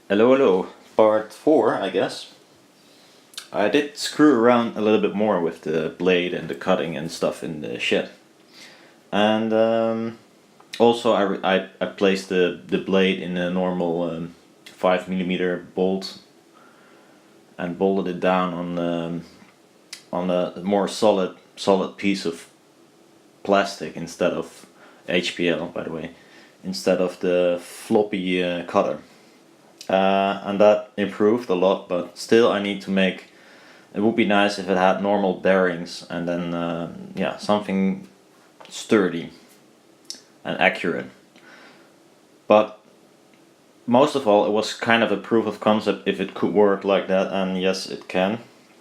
Hello, hello. Part 4, I guess. I did screw around a little bit more with the blade and the cutting and stuff in the shed. And also I placed the blade in a normal 5mm bolt and bolted it down on a more solid piece of plastic instead of HPL, by the way, instead of the floppy cutter. And that improved a lot, but still I need to make. It would be nice if it had normal bearings and then yeah, something sturdy and accurate. But most of all, it was kind of a proof of concept if it could work like that, and yes, it can,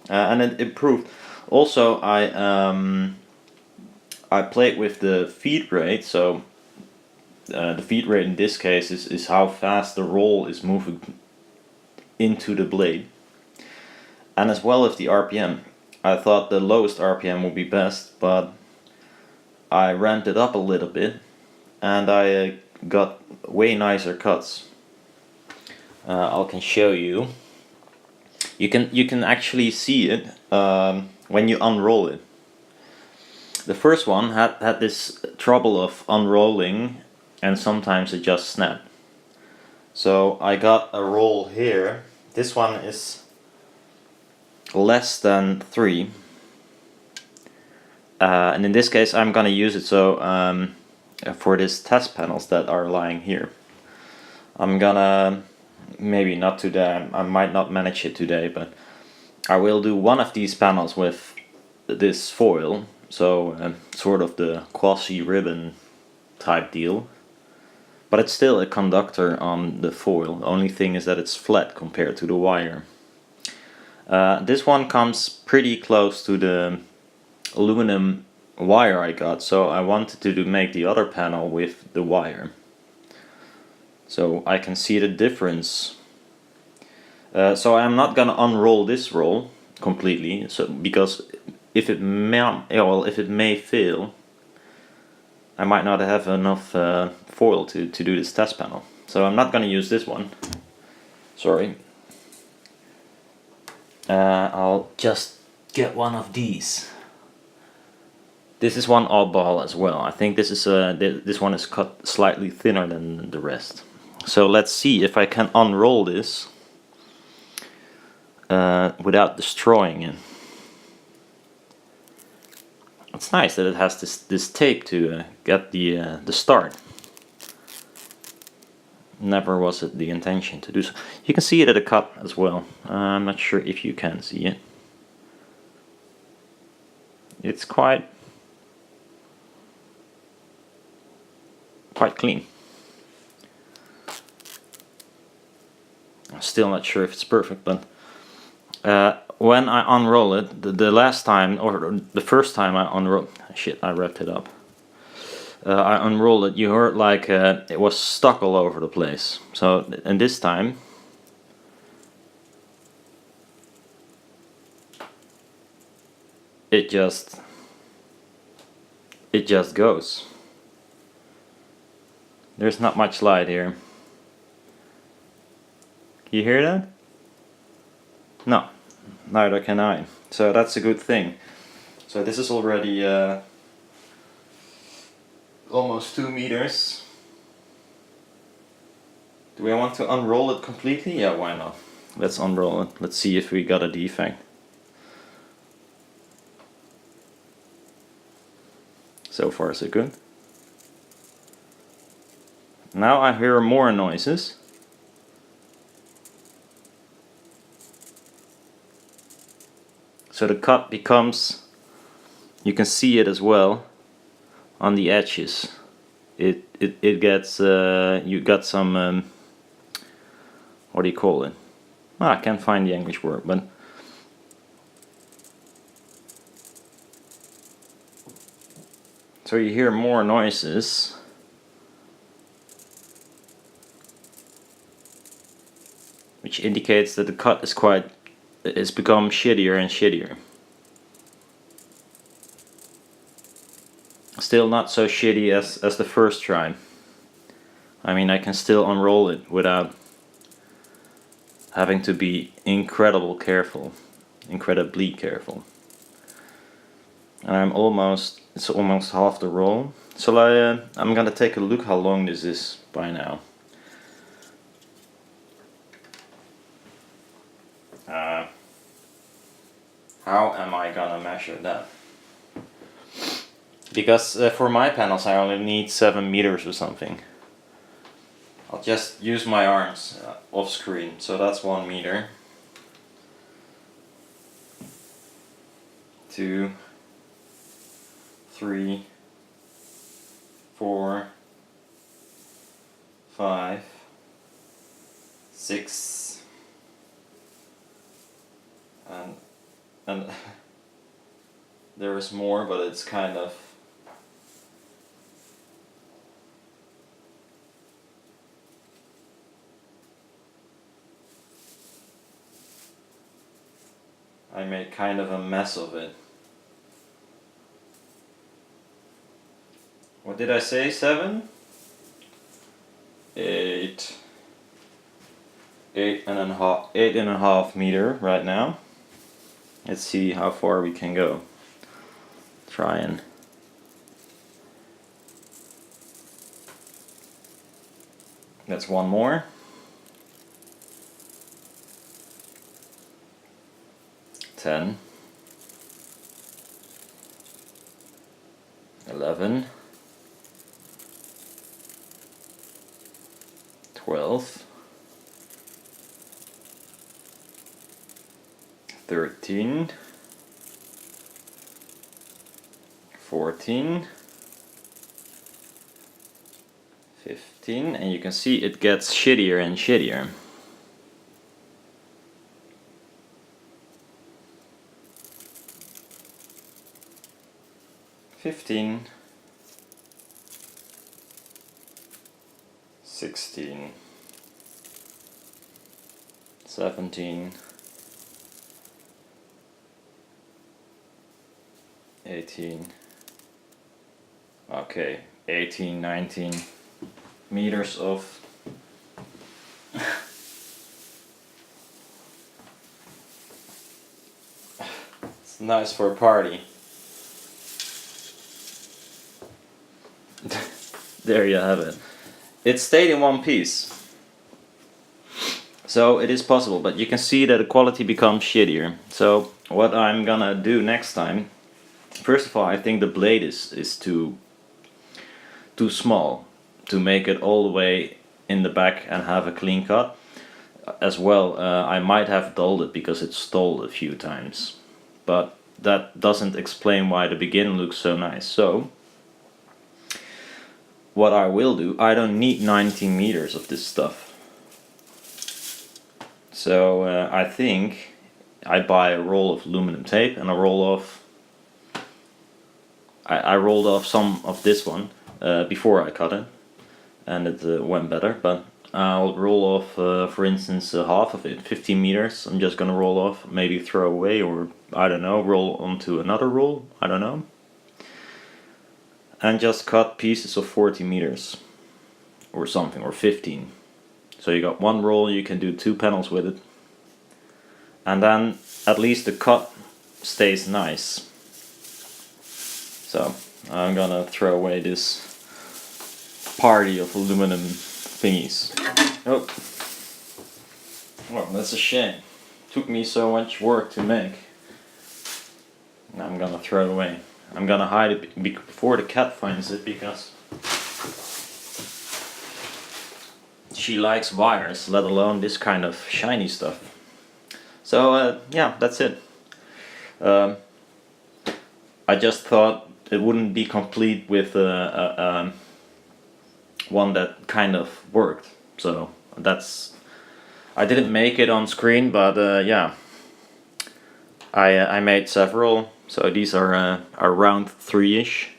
and it improved. Also, I played with the feed rate, so the feed rate in this case is how fast the roll is moving into the blade, and as well as the RPM. I thought the lowest RPM would be best, but I ramped it up a little bit, and I got way nicer cuts. I can show you. You can actually see it when you unroll it. The first one had this trouble of unrolling, and sometimes it just snapped. So I got a roll here. This one is less than 3. And in this case I'm gonna use it so for these test panels that are lying here. I'm gonna, maybe not today, I might not manage it today, but I will do one of these panels with this foil, so sort of the quasi ribbon type deal. But it's still a conductor on the foil. The only thing is that it's flat compared to the wire. This one comes pretty close to the aluminum wire I got, so I wanted to make the other panel with the wire, so I can see the difference. So I'm not gonna unroll this roll completely, so because if it may fail, I might not have enough foil to do this test panel. So I'm not gonna use this one. Sorry. I'll just get one of these. This is one oddball as well. I think this is this one is cut slightly thinner than the rest. So let's see if I can unroll this without destroying it. It's nice that it has this tape to get the start. Never was it the intention to do so. You can see it at a cut as well. I'm not sure if you can see it. It's quite clean. I'm still not sure if it's perfect, but when I unroll it, the last time, or the first time I unrolled, shit, I wrapped it up. I unrolled it, you heard like it was stuck all over the place. So, and this time, it just goes. There's not much light here. You hear that? No, neither can I. So that's a good thing. So this is already almost 2 meters. Do I want to unroll it completely? Yeah, why not? Let's unroll it. Let's see if we got a defect. So far so good. Now I hear more noises. So the cut becomes, you can see it as well on the edges. It gets, you got some, what do you call it? I can't find the English word, but so you hear more noises. Which indicates that the cut is it's become shittier and shittier. Still not so shitty as the first try. I mean, I can still unroll it without having to be incredibly careful. And it's almost half the roll. So I'm gonna take a look how long this is by now. How am I gonna measure that? Because for my panels I only need 7 meters or something. I'll just use my arms off screen, so that's 1 meter. 2, 3, 4, 5, 6, and there is more, but it's kind of I made kind of a mess of it. What did I say? 7? 8. 8.5 meter right now. Let's see how far we can go. Try and that's one more. 10. 11. 12. 13. 14. 15, and you can see it gets shittier and shittier. 15. 16. 17. 18. Okay, 18, 19 meters of it's nice for a party. There you have it. It stayed in one piece. So it is possible, but you can see that the quality becomes shittier. So what I'm gonna do next time, first of all, I think the blade is too small to make it all the way in the back and have a clean cut. As well, I might have dulled it because it stalled a few times, but that doesn't explain why the beginning looks so nice. So what I will do, I don't need 19 meters of this stuff. So I think I buy a roll of aluminum tape and I roll off. I rolled off some of this one before I cut it, and it went better. But I'll roll off, for instance, half of it, 15 meters. I'm just gonna roll off, maybe throw away, or I don't know, roll onto another roll. I don't know. And just cut pieces of 40 meters or something, or 15. So you got one roll, you can do 2 panels with it, and then at least the cut stays nice. So I'm gonna throw away this party of aluminum thingies. Oh, well, that's a shame. Took me so much work to make. Now I'm gonna throw it away. I'm gonna hide it before the cat finds it, because she likes wires, let alone this kind of shiny stuff. So yeah, that's it. I just thought it wouldn't be complete with one that kind of worked. So that's, I didn't make it on screen, but yeah, I made several. So these are around 3-ish.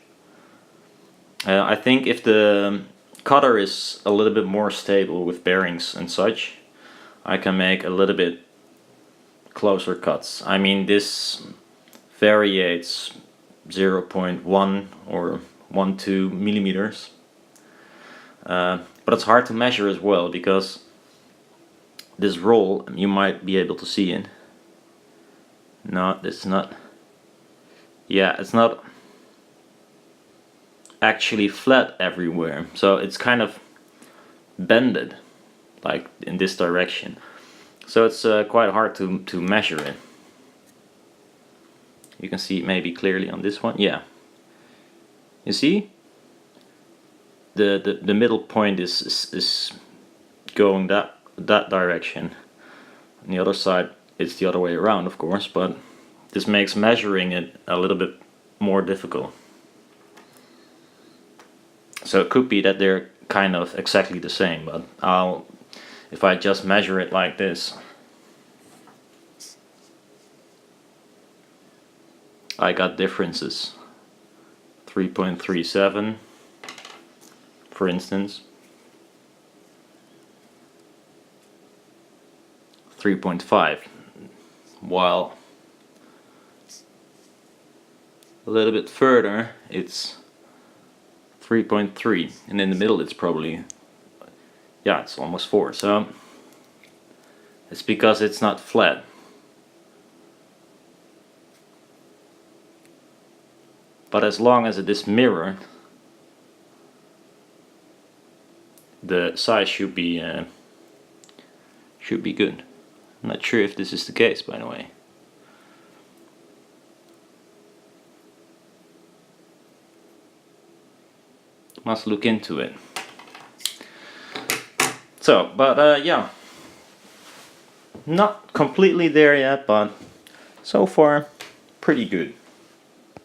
I think if the cutter is a little bit more stable with bearings and such, I can make a little bit closer cuts. I mean, this variates 0.1 or 1-2 millimeters, but it's hard to measure as well, because this roll, you might be able to see it. No, it's not. Yeah, it's not actually flat everywhere, so it's kind of bended, like in this direction. So it's quite hard to measure it. You can see it maybe clearly on this one. Yeah. You see? The middle point is going that direction. On the other side, it's the other way around, of course, but this makes measuring it a little bit more difficult. So it could be that they're kind of exactly the same, but if I just measure it like this, I got differences. 3.37, for instance. 3.5, while a little bit further it's 3.3, and in the middle it's probably, yeah, it's almost 4. So it's because it's not flat. But as long as it is mirrored, the size should be good. I'm not sure if this is the case, by the way. Must look into it. So, but yeah, not completely there yet, but so far pretty good.